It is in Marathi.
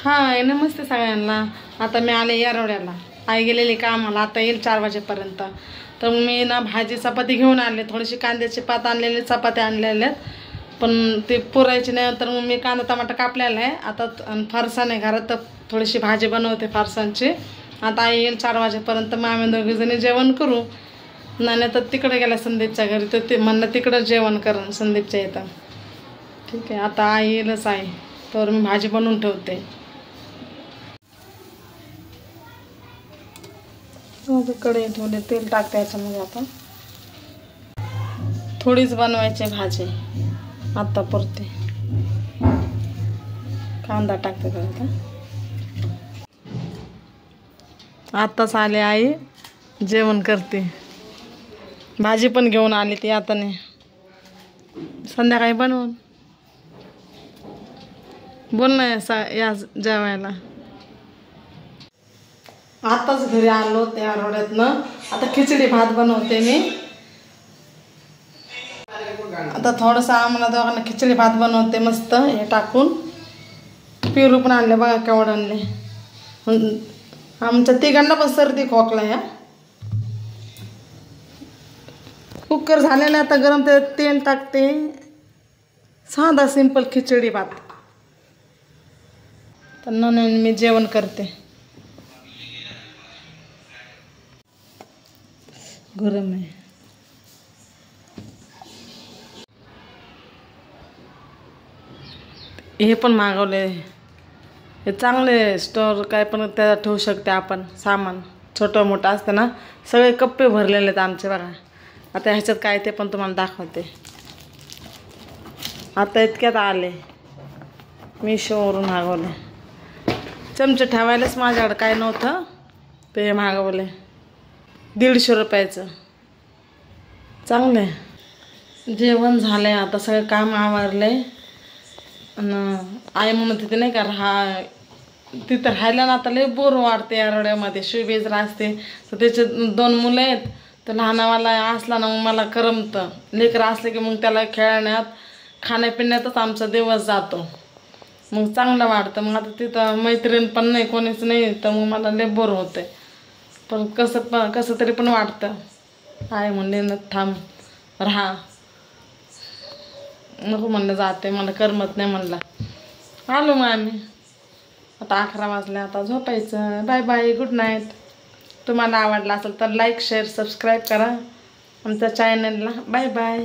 हाय नमस्ते सगळ्यांना। आता मी आले यारवड्याला, आई गेलेली कामाला, आता येईल 4 वाजेपर्यंत। तर मी ना भाजी चपाती घेऊन आले, थोडीशी कांद्याची पात आणलेली, चपात्या आणलेल्या, पण ते पुरायची नाही। तर मग मी कांदा टमाटर कापलेला आहे आता, फरसाण आहे घरात, तर थोडीशी भाजी बनवते फरसाणची। आता आई येईल 4 वाजेपर्यंत, मग आम्ही दोघीजणी जेवण करू। नाही तर तिकडे गेला संदीपच्या घरी, तर ते म्हणणं तिकडं जेवण करून संदीपच्या इथं। ठीक आहे, आता आई येईलच आहे, तर मी भाजी बनवून ठेवते। कढई ठेवले, तेल टाकते याच्यामध्ये। आपण थोडीच बनवायची भाजी आता पुरते, कांदा टाकते आता। आत्ताच आले आई, जेवण करते, भाजी पण घेऊन आली ती आता नाही, संध्याकाळी बनवून। बोल ना या जेवायला। आताच घरी आलो त्या रोड्यातनं, आता खिचडी भात बनवते मी। आता थोडंसं आम्हाला दोघांना खिचडी भात बनवते मस्त, हे टाकून। पिरू पण आणले बघा केवढं आणले, आमच्या तिघांना पण सर्दी खोकला या। कुकर झालेला आता गरम, ते तेल टाकते, साधा सिंपल खिचडी भात। तर नंतर मी जेवण करते। गरम आहे, हे पण मागवले, हे चांगले स्टोर काय पण त्याला ठेवू शकते आपण, सामान छोटं मोठं असतं ना, सगळे कप्पे भरलेले आहेत आमचे बघा। आता ह्याच्यात काय ते पण तुम्हाला दाखवते। आता इतक्यात आले, मीशोवरून मागवले, चमचे ठेवायलाच माझ्याकडे काय नव्हतं, ते मागवले 150 रुपयाचं, चांगले। जेवण झालंय, आता सगळं काम आवरलंय। आई म्हणत होती नाही का, तिथं राहायला ना आता लय बोर वाटते या रड्यामध्ये, शिवबेजरा असते तर त्याचे 2 मुलं आहेत, तर लहानावाला असला ना मग मला करमतं, लेकरं असले की मग त्याला खेळण्यात खाण्यापिण्यातच आमचा दिवस जातो, मग चांगलं वाटतं। मग आता तिथं मैत्रीण पण नाही, कोणीच नाही, तर मग मला लय बोर होते, पण कसं तरी पण वाटतं। आई म्हणले ना थांब राहा, नको म्हणलं जाते, मला करमत नाही म्हणला, आलो मग आम्ही। आता 11 वाजले, आता झोपायचं। Bye bye, good night. तुम्हाला आवडला असेल तर लाईक शेअर सबस्क्राईब करा आमच्या चॅनलला। Bye bye.